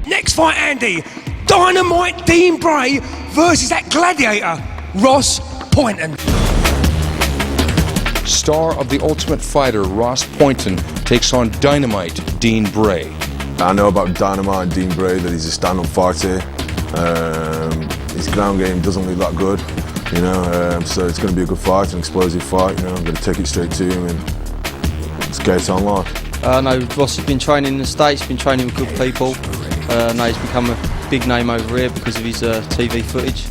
Next fight, Andy. Dynamite Dean Bray versus that gladiator, Ross Pointon. Star of The Ultimate Fighter, Ross Pointon, takes on Dynamite Dean Bray. I know about Dynamite Dean Bray that he's a stand-up fighter. His ground game doesn't look that good, you know, so it's going to be a good fight, an explosive fight, you know. I'm going to take it straight to him and let's get it on live. I know Ross has been training in the States, been training with good people. I know he's become a big name over here because of his TV footage,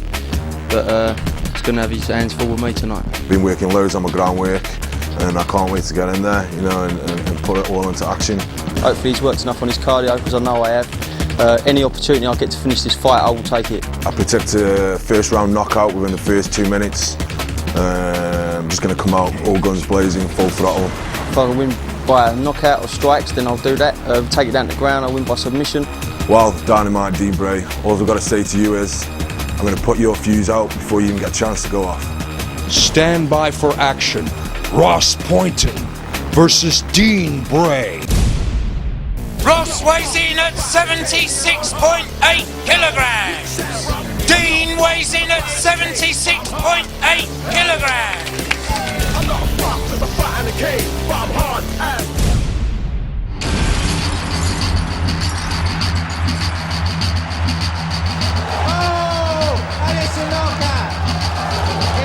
but he's going to have his hands full with me tonight. Been working loads on my groundwork and I can't wait to get in there, you know, and put it all into action. Hopefully he's worked enough on his cardio, because I know I have. Any opportunity I get to finish this fight, I will take it. I predict a first round knockout within the first 2 minutes. I'm just going to come out all guns blazing, full throttle. If I can win by a knockout or strikes, then I'll do that. Take it down to the ground, I'll win by submission. Well, Dynamite Dean Bray, all I've got to say to you is I'm going to put your fuse out before you even get a chance to go off. Stand by for action. Ross Pointon versus Dean Bray. Ross weighs in at 76.8 kilograms. Dean weighs in at 76.8 kilograms. I'm not a fox, there's a fight in the cage, but I'm hard as. Oh, and it's a knockout.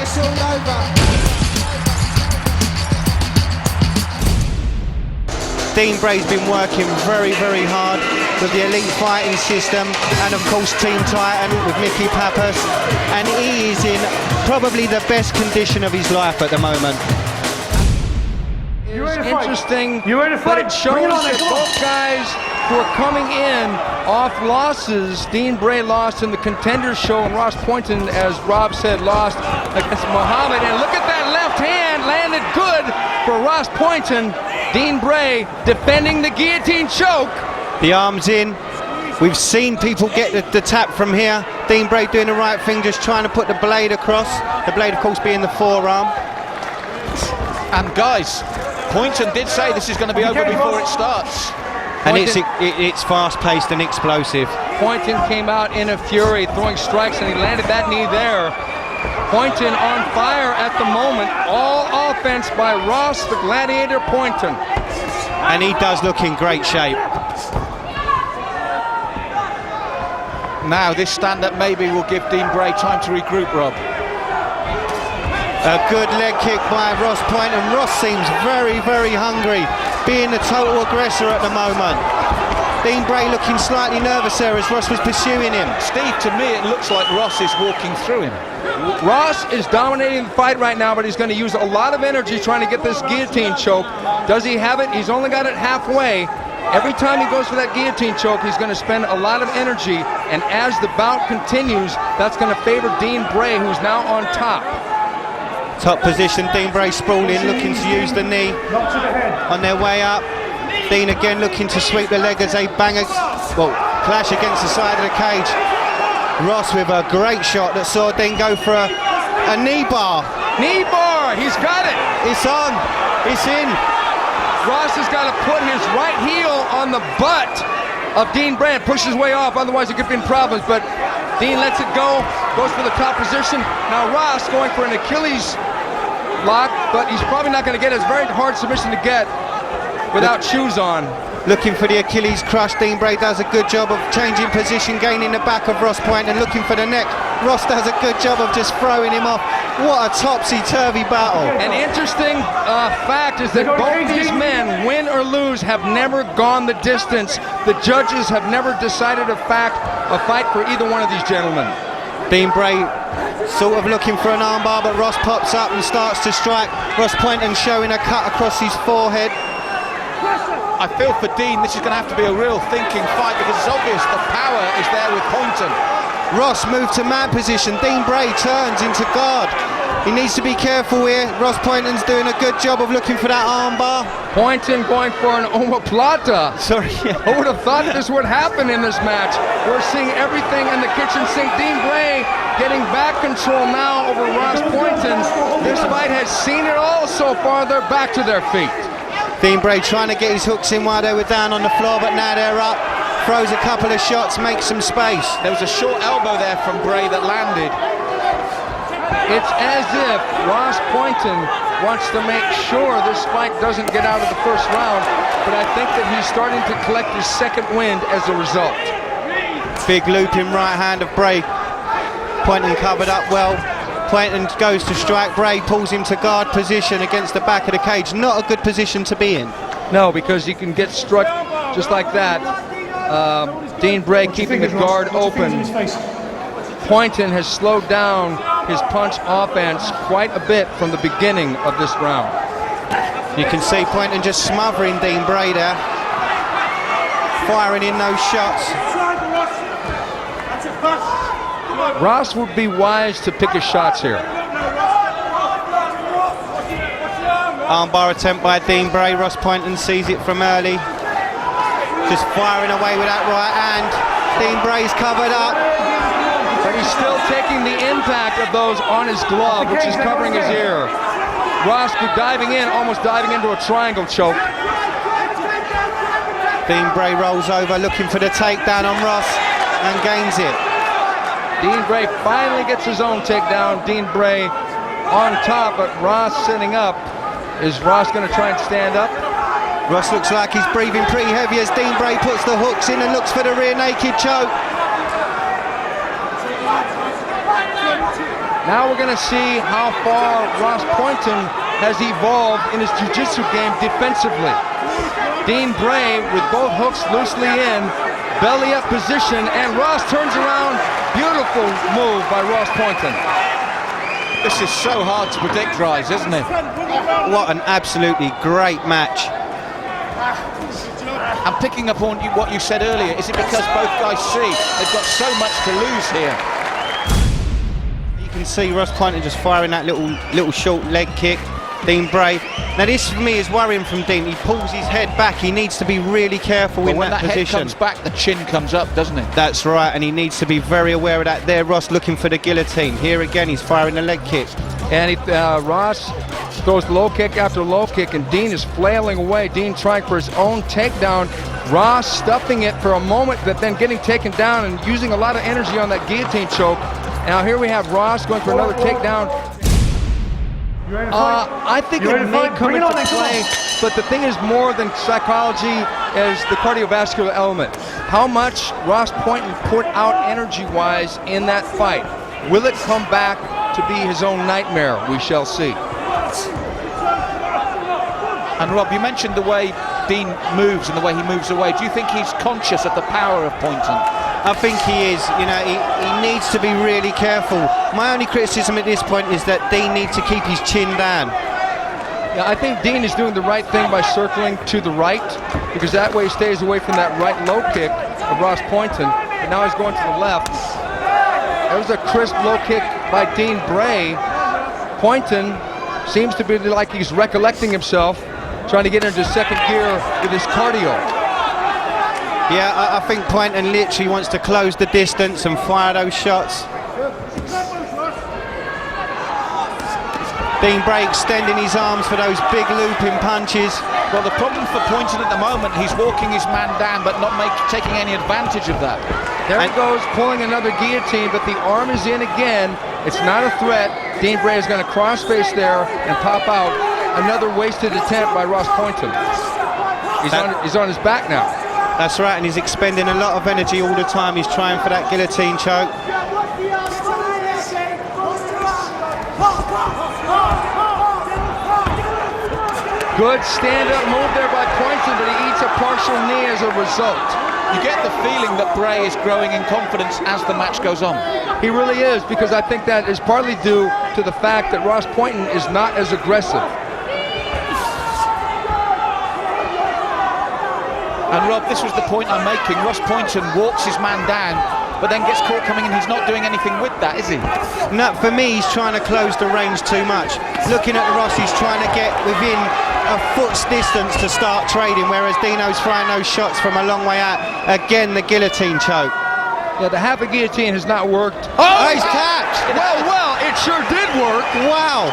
It's all over. Dean Bray's been working very, very hard with the elite fighting system and of course Team Titan with Mickey Pappas, and he is in probably the best condition of his life at the moment. It's interesting, but it shows that both guys who are coming in off losses. Dean Bray lost in the Contenders show, and Ross Pointon, as Rob said, lost against Muhammad. And look at that left hand, landed good for Ross Pointon. Dean Bray defending the guillotine choke. The arms in. We've seen people get the tap from here. Dean Bray doing the right thing, just trying to put the blade across. The blade, of course, being the forearm. And guys, Pointon did say this is going to be over before it starts. And it's fast-paced and explosive. Pointon came out in a fury, throwing strikes, and he landed that knee there. Pointon on fire at the moment. All offense by Ross the Gladiator Pointon. And he does look in great shape. Now this stand-up maybe will give Dean Bray time to regroup, Rob. A good leg kick by Ross Pointon. Ross seems very, very hungry, being the total aggressor at the moment. Dean Bray looking slightly nervous there as Ross was pursuing him. Steve, to me it looks like Ross is walking through him. Ross is dominating the fight right now, but he's going to use a lot of energy trying to get this guillotine choke. Does he have it? He's only got it halfway. Every time he goes for that guillotine choke, he's going to spend a lot of energy, and as the bout continues, that's going to favor Dean Bray, who's now on top. Top position, Dean Bray sprawling, looking to use the knee on their way up. Dean again looking to sweep the leg as they clash against the side of the cage. Ross with a great shot that saw Dean go for a knee bar. Knee bar, he's got it. It's on, it's in. Ross has got to put his right heel on the butt of Dean Bray and push his way off, otherwise it could be in problems, but Dean lets it go, goes for the top position. Now Ross going for an Achilles lock, but he's probably not going to get it. It's a very hard submission to get without shoes on. Looking for the Achilles crush. Dean Bray does a good job of changing position, gaining the back of Ross Pointon and looking for the neck. Ross does a good job of just throwing him off. What a topsy-turvy battle. An interesting fact is that both these men, win or lose, have never gone the distance. The judges have never decided a fight for either one of these gentlemen. Dean Bray sort of looking for an armbar, but Ross pops up and starts to strike. Ross Pointon showing a cut across his forehead. I feel for Dean this is going to have to be a real thinking fight, because it's obvious the power is there with Pointon. Ross moved to man position. Dean Bray turns into guard. He needs to be careful here. Ross Pointon's doing a good job of looking for that armbar. Pointon going for an omoplata. Sorry. Who would have thought this would happen in this match? We're seeing everything in the kitchen sink. Dean Bray getting back control now over Ross Pointon. This fight has seen it all so far. They're back to their feet. Dean Bray trying to get his hooks in while they were down on the floor, but now they're up. throws a couple of shots, makes some space. There was a short elbow there from Bray that landed. It's as if Ross Pointon wants to make sure this fight doesn't get out of the first round, but I think that he's starting to collect his second wind as a result. Big looping right hand of Bray. Pointon covered up well. Pointon goes to strike. Bray pulls him to guard position against the back of the cage. Not a good position to be in. No, because you can get struck just like that. Dean Bray keeping the guard open. Pointon has slowed down his punch offense quite a bit from the beginning of this round. You can see Pointon just smothering Dean Bray there. Firing in those shots. Ross would be wise to pick his shots here. Armbar attempt by Dean Bray. Ross Pointon sees it from early. Just firing away with that right hand. Dean Bray's covered up. But he's still taking the impact of those on his glove, which is covering his ear. Ross diving in, almost diving into a triangle choke. Dean Bray rolls over, looking for the takedown on Ross, and gains it. Dean Bray finally gets his own takedown. Dean Bray on top, but Ross sitting up. Is Ross going to try and stand up? Ross looks like he's breathing pretty heavy as Dean Bray puts the hooks in and looks for the rear naked choke. Now we're going to see how far Ross Pointon has evolved in his jiu-jitsu game defensively. Dean Bray with both hooks loosely in, belly up position, and Ross turns around. Beautiful move by Ross Pointon. This is so hard to predict, Rise, isn't it? What an absolutely great match. I'm picking up on what you said earlier. Is it because both guys see they've got so much to lose here? You can see Ross Pointon just firing that little short leg kick. Dean Bray. Now this for me is worrying from Dean. He pulls his head back. He needs to be really careful in when that position. Head comes back, the chin comes up, doesn't it? That's right, and he needs to be very aware of that. There, Ross looking for the guillotine. Here again, he's firing the leg kick. And Ross throws low kick after low kick, and Dean is flailing away. Dean trying for his own takedown. Ross stuffing it for a moment, but then getting taken down and using a lot of energy on that guillotine choke. Now here we have Ross going for another takedown. I think it may come into play, but the thing is more than psychology is the cardiovascular element. How much Ross Pointon put out energy-wise in that fight? Will it come back to be his own nightmare? We shall see. And Rob, you mentioned the way Dean moves and the way he moves away. Do you think he's conscious of the power of Pointon? I think he is. You know, he needs to be really careful. My only criticism at this point is that Dean needs to keep his chin down. Yeah, I think Dean is doing the right thing by circling to the right, because that way he stays away from that right low kick of Ross Pointon. And now he's going to the left. That was a crisp low kick by Dean Bray. Pointon seems to be like he's recollecting himself, trying to get into second gear with his cardio. Yeah, I think Pointon literally wants to close the distance and fire those shots. Dean Bray extending his arms for those big looping punches. Well, the problem for Pointon at the moment, he's walking his man down but not taking any advantage of that. There he goes, pulling another guillotine, but the arm is in again. It's not a threat. Dean Bray is going to cross-face there and pop out. Another wasted attempt by Ross Pointon. He's on his back now. That's right, and he's expending a lot of energy all the time. He's trying for that guillotine choke. Good stand-up move there by Pointon, but he eats a partial knee as a result. You get the feeling that Bray is growing in confidence as the match goes on. He really is, because I think that is partly due to the fact that Ross Pointon is not as aggressive. And Rob, this was the point I'm making. Ross Pointon walks his man down, but then gets caught coming in. He's not doing anything with that, is he? No, for me, he's trying to close the range too much. Looking at Ross, he's trying to get within a foot's distance to start trading, whereas Dino's throwing those shots from a long way out. Again, the guillotine choke. Yeah, the half a guillotine has not worked. Oh, he's tapped! Well, it sure did work. Wow.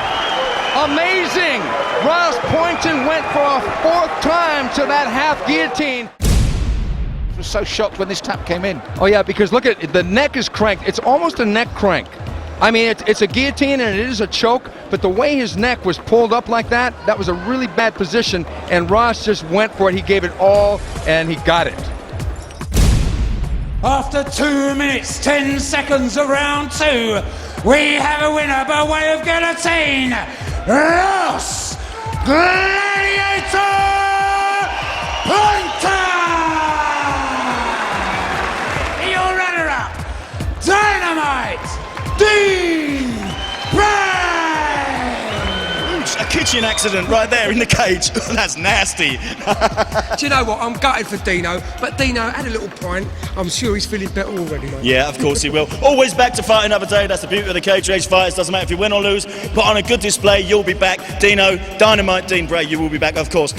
Amazing! Ross Pointon went for a fourth time to that half guillotine. was so shocked when this tap came in. Oh yeah, because look at the neck is cranked. It's almost a neck crank. I mean, it's a guillotine and it is a choke, but the way his neck was pulled up like that, that was a really bad position, and Ross just went for it. He gave it all, and he got it. After 2 minutes, 10 seconds of round 2, we have a winner by way of guillotine, Ross GLADIATOR Pointon! Your runner-up, DYNAMITE Dean Bray! A kitchen accident right there in the cage. That's nasty. Do you know what? I'm gutted for Dino, but Dino had a little pint. I'm sure he's feeling better already, mate. Yeah, of course he will. Always back to fight another day. That's the beauty of the cage rage fighters. Doesn't matter if you win or lose. Put on a good display, you'll be back. Dino, Dynamite, Dean Bray, you will be back, of course.